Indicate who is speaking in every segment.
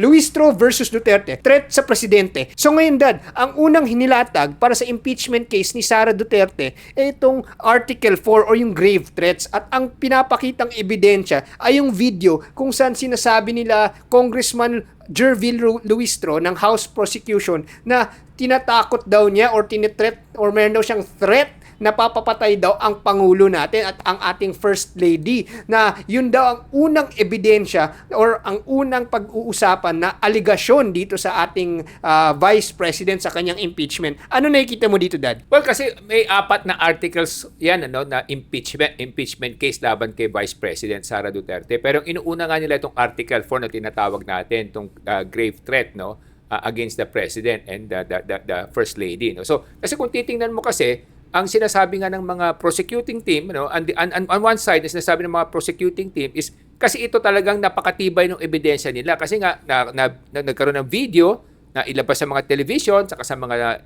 Speaker 1: Luistro versus Duterte, threat sa presidente. So ngayon, Dad, ang unang hinilatag para sa impeachment case ni Sara Duterte ay itong Article 4 or yung grave threats. At ang pinapakitang ebidensya ay yung video kung saan sinasabi nila Congressman Jervil Luistro ng House Prosecution na tinatakot daw niya or tinitreat or meron daw siyang threat na papapatay daw ang Pangulo natin at ang ating First Lady, na yun daw ang unang ebidensya or ang unang pag-uusapan na aligasyon dito sa ating Vice President sa kanyang impeachment. Ano nakikita mo dito, Dad?
Speaker 2: Well, kasi may 4 na articles yan na impeachment case laban kay Vice President Sara Duterte. Pero inuuna nga nila itong Article 4 na tinatawag natin, itong grave threat against the President and the First Lady. So, kasi kung titingnan mo kasi, ang sinasabi nga ng mga prosecuting team, on one side, na sinasabi ng mga prosecuting team is kasi ito talagang napakatibay ng ebidensya nila. Kasi nga nagkaroon ng video na ilabas sa mga television, saka sa mga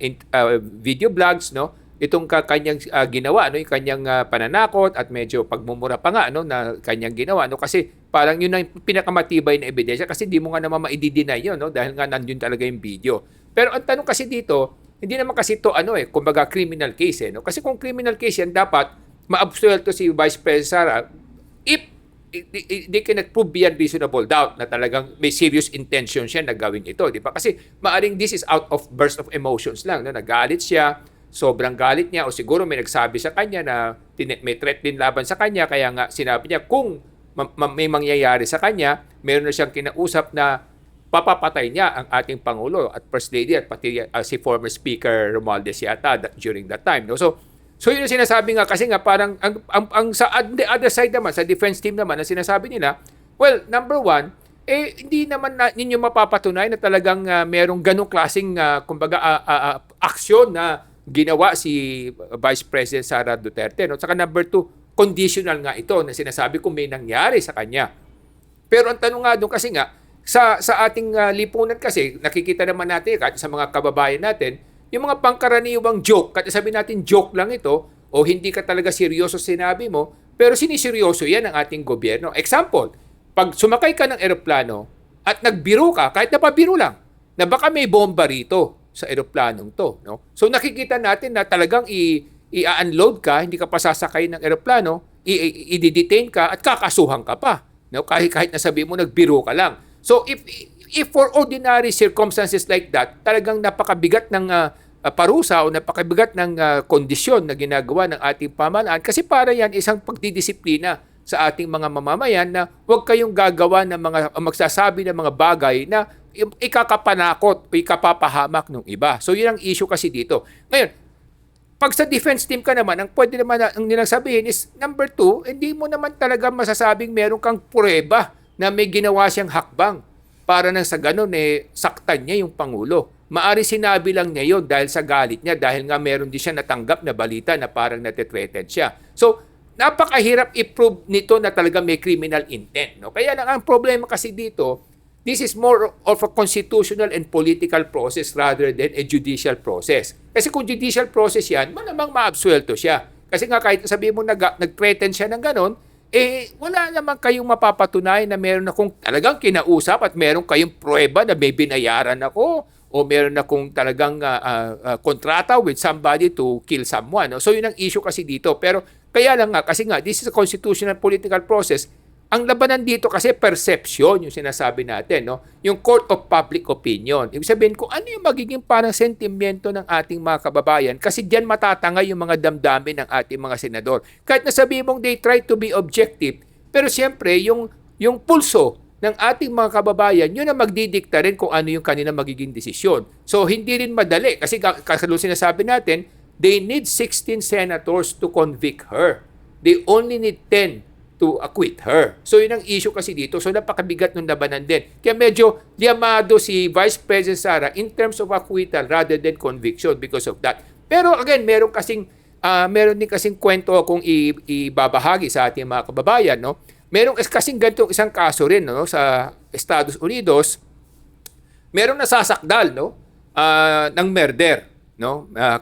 Speaker 2: video blogs, itong kanyang ginawa, yung kanyang pananakot at medyo pagmumura pa nga na kanyang ginawa. Kasi parang yun ang pinakamatibay na ebidensya kasi di mo nga naman maidideny yun, dahil nga nandun talaga yung video. Pero ang tanong kasi dito, hindi naman kasi ito kumbaga criminal case Kasi kung criminal case yan, dapat maabsuelto si Vice President Sara if they cannot prove beyond reasonable doubt na talagang may serious intention siya na gawin ito, di ba? Kasi maaring this is out of burst of emotions lang, nagalit siya, sobrang galit niya o siguro may nagsabi sa kanya na may threat din laban sa kanya, kaya nga sinabi niya kung may mangyayari sa kanya, meron na siyang kinausap na papapatay niya ang ating Pangulo at First Lady at pati si former Speaker Romualdez yata during that time. So yun ang sinasabi nga kasi nga parang ang sa the other side naman, sa defense team naman, ang sinasabi nila, well, number one, hindi naman ninyo mapapatunay na talagang merong ganong klaseng kumbaga aksyon na ginawa si Vice President Sara Duterte. Saka number two, conditional nga ito na sinasabi kung may nangyari sa kanya. Pero ang tanong nga doon kasi nga, sa ating lipunan kasi, nakikita naman natin kahit sa mga kababayan natin, yung mga pangkaraniwang joke, kahit sabihin natin joke lang ito, o hindi ka talaga seryoso sinabi mo, pero siniseryoso yan ng ating gobyerno. Example, pag sumakay ka ng eroplano at nagbiro ka, kahit napabiro lang, na baka may bomba rito sa eroplanong to. So nakikita natin na talagang i-unload ka, hindi ka pa sasakay ng eroplano, i-detain ka at kakasuhan ka pa. Kahit nasabi mo nagbiro ka lang. So if for ordinary circumstances like that, talagang napakabigat ng parusa o napakabigat ng kondisyon na ginagawa ng ating pamahalaan kasi para yan isang pagdidisiplina sa ating mga mamamayan na huwag kayong gagawa ng mga magsasabi ng mga bagay na ikakapanakot o ikapapahamak ng iba. So yun ang issue kasi dito. Ngayon, pag sa defense team ka naman, ang pwede naman ang nilang sabihin is number two, hindi mo naman talaga masasabing meron kang pruweba na may ginawa siyang hakbang para nang sa ganun saktan niya yung Pangulo. Maari sinabi lang niya yun dahil sa galit niya, dahil nga meron din siya natanggap na balita na parang natitreated siya. So, napakahirap i-prove nito na talaga may criminal intent. Kaya lang ang problema kasi dito, this is more of a constitutional and political process rather than a judicial process. Kasi kung judicial process yan, malamang maabsuelto siya. Kasi nga kahit sabihin mo nag-threaten siya ng ganon, wala naman kayong mapapatunayan na meron akong talagang kinausap at meron kayong pruweba na may binayaran ako o meron akong talagang kontrata with somebody to kill someone. So yun ang issue kasi dito. Pero kaya lang nga, kasi nga, this is a constitutional political process. Ang labanan dito kasi perception yung sinasabi natin, yung court of public opinion. Ibig sabihin kung ano yung magiging parang sentimiento ng ating mga kababayan kasi diyan matatangay yung mga damdamin ng ating mga senador. Kahit nasabihin mong they try to be objective, pero siyempre yung pulso ng ating mga kababayan, yun ang magdidikta rin kung ano yung kanilang magiging desisyon. So hindi rin madali kasi kasalunod sinasabi natin, they need 16 senators to convict her. They only need 10 to acquit her. So yun ang issue kasi dito. So napakabigat ng labanan din. Kaya medyo liamado si Vice President Sara in terms of acquittal rather than conviction because of that. Pero again, meron din kasing kwento akong ibabahagi sa ating mga kababayan. Meron kasing ganitong isang kaso rin sa Estados Unidos. Merong nasasakdal ng murder.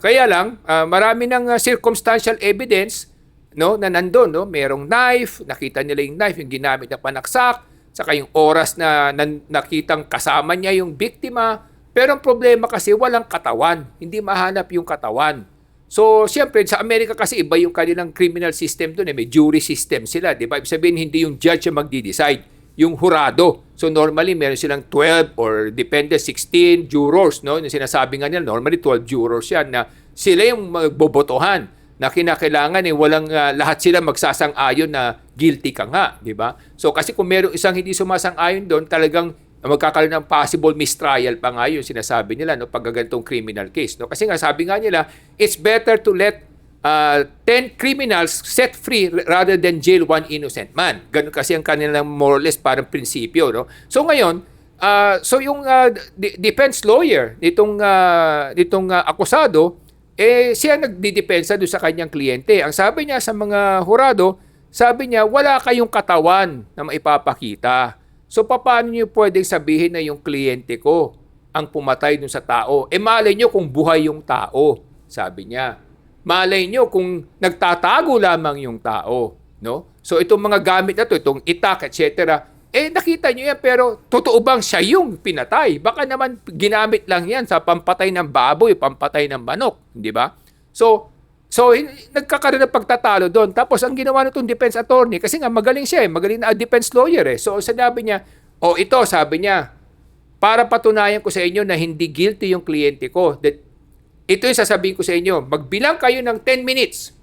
Speaker 2: Kaya lang, marami ng circumstantial evidence na nandun, merong knife, nakita nila yung knife, yung ginamit na panaksak, saka yung oras na nakitang kasama niya yung biktima. Pero ang problema kasi walang katawan. Hindi mahanap yung katawan. So, siyempre, sa Amerika kasi iba yung kanilang criminal system doon. May jury system sila, di ba? Ibig sabihin, hindi yung judge ang magdi-decide. Yung hurado. So, normally, meron silang 12 or depende, 16 jurors, no? Yung sinasabi nga nila, normally 12 jurors yan na sila yung magbobotohan na kinakailangan walang lahat sila magsasang-ayon na guilty ka nga, di ba? So, kasi kung merong isang hindi sumasang-ayon doon, talagang magkakaroon ng possible mistrial pa nga yung sinasabi nila no pag ganitong criminal case no kasi nga sabi nga nila it's better to let 10 criminals set free rather than jail one innocent man. Ganun kasi ang kanilang more or less parang prinsipyo no. So ngayon so yung defense lawyer nitong akusado siya nagdidepensa doon sa kanyang kliyente. Ang sabi niya sa mga hurado, sabi niya wala kayong katawan na maipapakita. So, paano niyo pwedeng sabihin na yung kliyente ko ang pumatay dun sa tao? Malay niyo kung buhay yung tao, sabi niya. Malay niyo kung nagtatago lamang yung tao, no? So, itong mga gamit na to, itong itak, etc. Nakita niyo yan, pero totoo bang siya yung pinatay? Baka naman ginamit lang yan sa pampatay ng baboy, pampatay ng manok, di ba? So, nagkakaroon ng pagtatalo doon. Tapos, ang ginawa nitong defense attorney, kasi nga magaling siya magaling na defense lawyer So, sinabi niya, ito, sabi niya, para patunayan ko sa inyo na hindi guilty yung kliyente ko. Ito yung sasabihin ko sa inyo, magbilang kayo ng 10 minutes.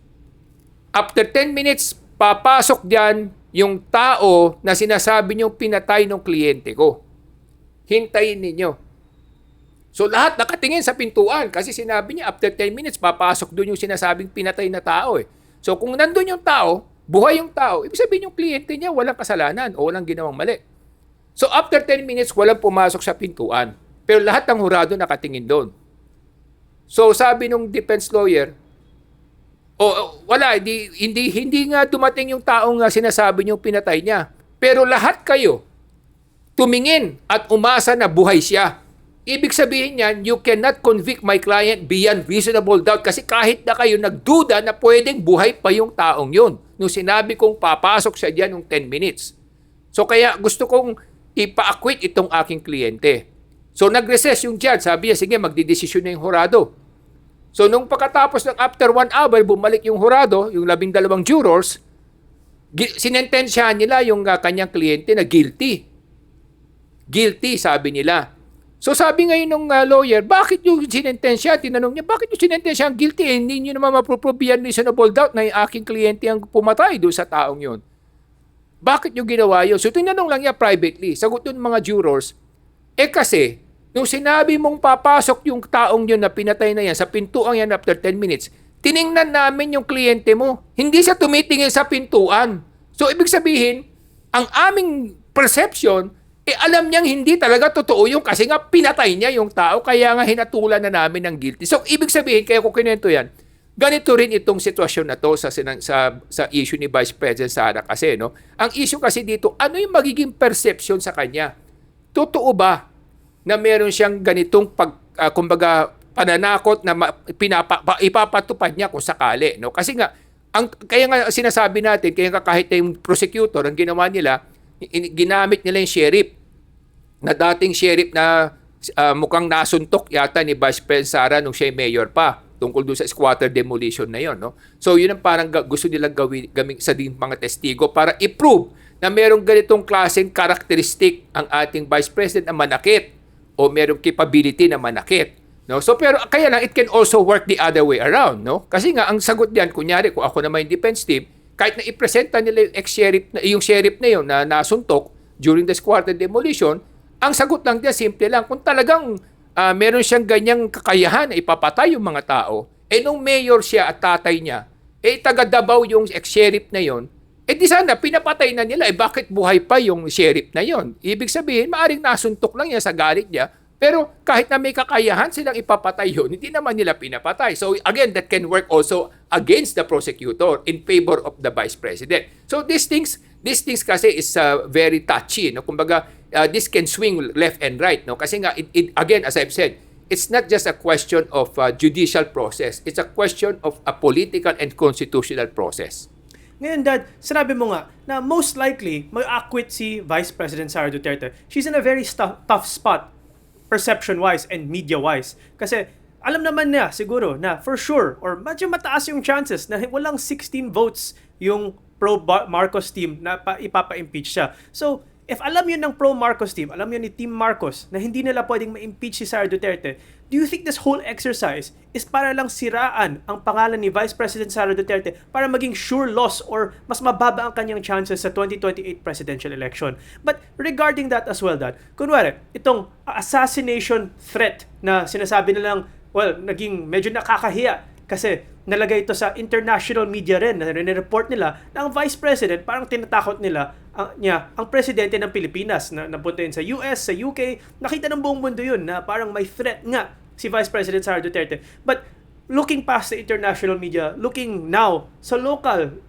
Speaker 2: After 10 minutes, papasok diyan yung tao na sinasabi niyong pinatay ng kliyente ko. Hintayin ninyo. So lahat nakatingin sa pintuan kasi sinabi niya after 10 minutes papasok doon yung sinasabing pinatay na tao So kung nandun yung tao, buhay yung tao, ibig sabihin yung kliyente niya walang kasalanan o walang ginawang mali. So after 10 minutes walang pumasok sa pintuan. Pero lahat ng hurado nakatingin doon. So sabi nung defense lawyer, wala, hindi nga dumating yung taong sinasabi niyong pinatay niya. Pero lahat kayo tumingin at umasa na buhay siya. Ibig sabihin niyan, you cannot convict my client beyond reasonable doubt kasi kahit na kayo nagduda na pwedeng buhay pa yung taong yun. Nung sinabi kong papasok siya dyan ng 10 minutes. So kaya gusto kong ipa-acquit itong aking kliyente. So nag-recess yung judge. Sabi niya, sige, magdidesisyon na yung hurado. So nung pagkatapos ng after 1 hour, bumalik yung hurado, yung 12 jurors, sinentensyahan nila yung kanyang kliyente na guilty. Guilty, sabi nila. So sabi ngayon ng lawyer, bakit yung sinentensya? Tinanong niya, bakit yung sinentensya ang guilty? Hindi nyo naman maproprove beyond reasonable doubt na yung aking kliyente ang pumatay doon sa taong yun. Bakit yung ginawa yun? So tinanong lang niya privately. Sagot ng mga jurors, kasi, nung sinabi mong papasok yung taong yun na pinatay na yan sa pintuan yan after 10 minutes, tiningnan namin yung kliyente mo. Hindi siya tumitingin sa pintuan. So ibig sabihin, ang aming perception, alam niyang hindi talaga totoo yung kasi nga pinatay niya yung tao kaya nga hinatulan na namin ng guilty. So, ibig sabihin, kaya ko kinento yan, ganito rin itong sitwasyon na to sa issue ni Vice President Sara kasi, no? Ang issue kasi dito, ano yung magiging perception sa kanya? Totoo ba na meron siyang ganitong kumbaga, pananakot na ipapatupad niya kung sakali, no? Kasi nga, kaya nga sinasabi natin, kaya nga kahit yung prosecutor, ang ginawa nila, ginamit nila yung sheriff na dating sheriff na mukhang nasuntok yata ni Vice President Sara nung siya mayor pa tungkol doon sa squatter demolition na yon, no? So yun ang parang gusto nilang gawin sa mga testigo para i-prove na merong ganitong klaseng karakteristik ang ating Vice President na manakit o merong capability na manakit, no? So pero kaya lang it can also work the other way around, no? Kasi nga ang sagot diyan kunyari kung ako naman yung defense team, kahit na ipresenta nila yung sheriff na yun na nasuntok during the squatter demolition, ang sagot lang diyan simple lang, kung talagang meron siyang ganyang kakayahan na ipapatay yung mga tao, nung mayor siya at tatay niya, taga Davao yung ex-sheriff na yon, di sana pinapatay na nila, bakit buhay pa yung sheriff na yon? Ibig sabihin, maaring nasuntok lang niya sa galit niya, pero kahit na may kakayahan silang ipapatay yun, hindi naman nila pinapatay. So again, that can work also against the prosecutor in favor of the Vice President. So these things kasi is very touchy, no? Kumbaga, this can swing left and right, no? Kasi nga, again, as I've said, it's not just a question of judicial process. It's a question of a political and constitutional process.
Speaker 3: Ngayon, Dad, sinabi mo nga na most likely mag-acquit si Vice President Sara Duterte. She's in a very tough spot, perception-wise and media-wise. Kasi alam naman niya siguro na for sure or medyo mataas yung chances na walang 16 votes yung pro-Marcos team na ipapa-impeach siya. So, if alam yun ng pro-Marcos team, alam yun ni Team Marcos na hindi nila pwedeng ma-impeach si Sara Duterte, do you think this whole exercise is para lang siraan ang pangalan ni Vice President Sara Duterte para maging sure loss or mas mababa ang kanyang chances sa 2028 presidential election? But regarding that as well, Dad, kunwari, itong assassination threat na sinasabi nilang, well, naging medyo nakakahiya kasi nalagay ito sa international media rin na rinireport nila na ang Vice President parang tinatakot nila ang presidente ng Pilipinas na napunta yun sa US, sa UK. Nakita ng buong mundo yun na parang may threat nga si Vice President Sara Duterte. But looking past the international media, looking now sa local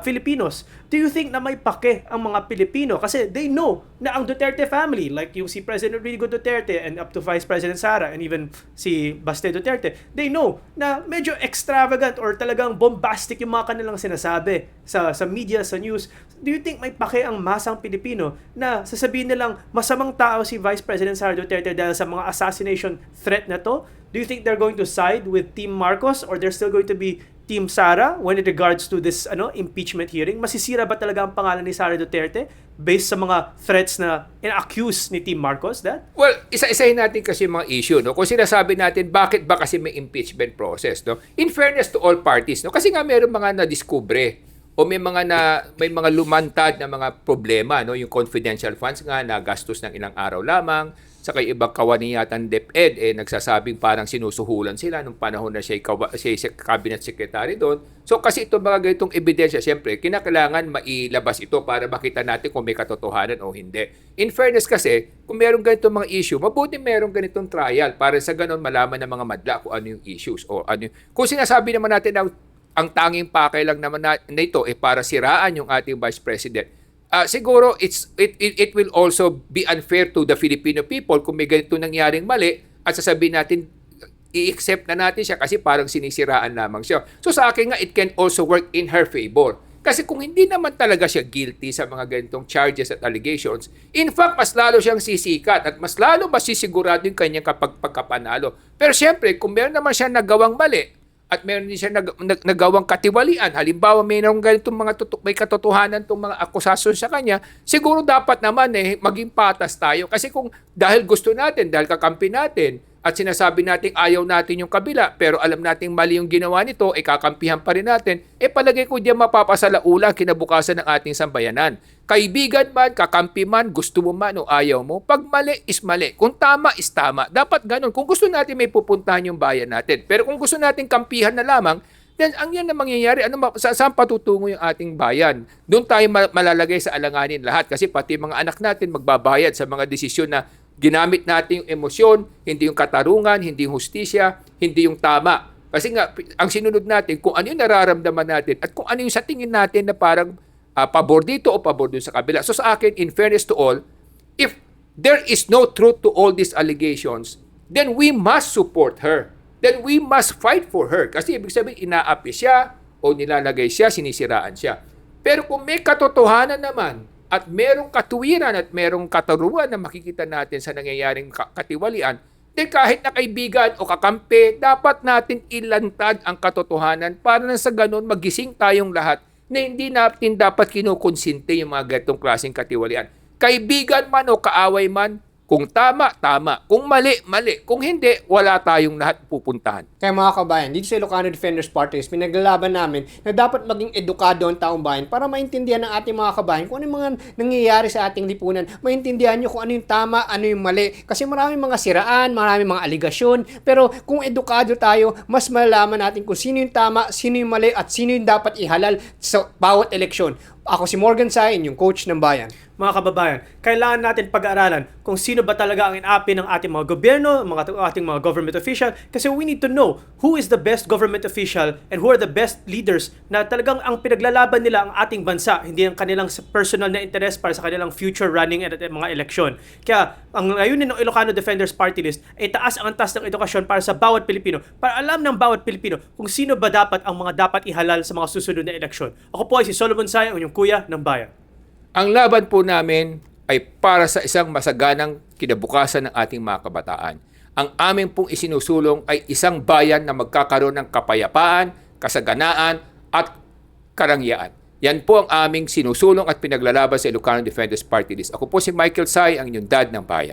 Speaker 3: Filipinos, do you think na may pake ang mga Pilipino? Kasi they know na ang Duterte family, like yung si President Rodrigo Duterte and up to Vice President Sara and even si Baste Duterte, they know na medyo extravagant or talagang bombastic yung mga kanilang sinasabi sa media, sa news. Do you think may pake ang masang Pilipino na sasabihin nilang masamang tao si Vice President Sara Duterte dahil sa mga assassination threat na to? Do you think they're going to side with Team Marcos or they're still going to be Team Sara when it regards to this impeachment hearing? Masisira ba talaga ang pangalan ni Sara Duterte based sa mga threats na in-accuse ni Team Marcos, Dad?
Speaker 2: Well, isa-isahin natin kasi mga issue, no? Kung sinasabi natin, bakit ba kasi may impeachment process, no? In fairness to all parties, no? Kasi nga mayroong mga na-discover o may mga lumantad na mga problema, no? Yung confidential funds nga na gastos ng ilang araw lamang, saka ibang kawaniyatan DepEd nagsasabing parang sinusuhulan sila nung panahon na siya cabinet secretary doon. So kasi itong mga ganitong ebidensya, siyempre, kinakailangan mailabas ito para makita natin kung may katotohanan o hindi. In fairness kasi, kung meron ganitong mga issue, mabuti meron ganitong trial para sa ganon malaman ng mga madla kung ano yung issues o ano yung... Kung sinasabi naman natin na ang tanging pakay lang naman na ito para siraan yung ating Vice President, siguro it will also be unfair to the Filipino people kung may ganito nangyaring mali at sasabihin natin i-accept na natin siya kasi parang sinisiraan lamang siya. So sa akin nga, it can also work in her favor. Kasi kung hindi naman talaga siya guilty sa mga ganitong charges at allegations, in fact, mas lalo siyang sisikat at mas lalo masisigurado yung kanyang pagkapanalo. Pero siyempre, kung meron naman siya nagawang mali, at meron din siya nagawang katiwalian. Halimbawa, mayroong ganitong may katotohanan itong mga akusasyon sa kanya, siguro dapat naman maging patas tayo. Kasi kung dahil gusto natin, dahil kakampi natin, at sinasabi natin ayaw natin yung kabila, pero alam nating mali yung ginawa nito, kakampihan pa rin natin, palagay ko diyan mapapasalaula kinabukasan ng ating sambayanan. Kaibigan man, kakampi man, gusto mo man o ayaw mo, pag mali is mali. Kung tama is tama. Dapat ganun. Kung gusto natin may pupuntahan yung bayan natin. Pero kung gusto natin kampihan na lamang, then ang yan na mangyayari, saan patutungo yung ating bayan? Doon tayo malalagay sa alanganin lahat kasi pati mga anak natin magbabayad sa mga desisyon na ginamit natin yung emosyon, hindi yung katarungan, hindi yung hustisya, hindi yung tama. Kasi nga, ang sinunod natin, kung ano yung nararamdaman natin at kung ano yung sa tingin natin na parang pabor dito o pabor dun sa kabila. So sa akin, in fairness to all, if there is no truth to all these allegations, then we must support her. Then we must fight for her. Kasi ibig sabihin, inaapi siya o nilalagay siya, sinisiraan siya. Pero kung may katotohanan naman at merong katuwiran at merong kataruan na makikita natin sa nangyayaring katiwalian, then kahit na kaibigan o kakampi, dapat natin ilantad ang katotohanan para na sa ganun magising tayong lahat na hindi natin dapat kinukonsinte yung mga ganitong klaseng katiwalian. Kaibigan man o kaaway man, kung tama, tama. Kung mali, mali. Kung hindi, wala tayong lahat pupuntahan.
Speaker 1: Kaya mga kabayan, dito sa Ilocano Defenders Party List, pinaglalaban namin na dapat maging edukado ang taong bayan para maintindihan ng ating mga kabayan kung ano yung mga nangyayari sa ating lipunan. Maintindihan nyo kung ano yung tama, ano yung mali. Kasi maraming mga siraan, maraming mga aligasyon. Pero kung edukado tayo, mas malalaman natin kung sino yung tama, sino yung mali, at sino yung dapat ihalal sa bawat eleksyon. Ako si Morgan Sain, yung coach ng bayan.
Speaker 3: mga kababayan, kailangan natin pag-aaralan kung sino ba talaga ang inapi ng ating mga gobyerno, ating mga government official, kasi we need to know who is the best government official and who are the best leaders na talagang ang pinaglalaban nila ang ating bansa, hindi ang kanilang personal na interest para sa kanilang future running at mga eleksyon. Kaya ang layunin ng Ilocano Defenders Party List ay taas ang antas ng edukasyon para sa bawat Pilipino, para alam ng bawat Pilipino kung sino ba dapat ang mga dapat ihalal sa mga susunod na eleksyon. Ako po ay si Solomon Sayang, inyong kuya ng bayan.
Speaker 2: Ang laban po namin ay para sa isang masaganang kinabukasan ng ating mga kabataan. Ang amin pong isinusulong ay isang bayan na magkakaroon ng kapayapaan, kasaganaan at karangyaan. Yan po ang aming sinusulong at pinaglalaban sa Ilocano Defenders Party List. Ako po si Michael Say, ang inyong dad ng bayan.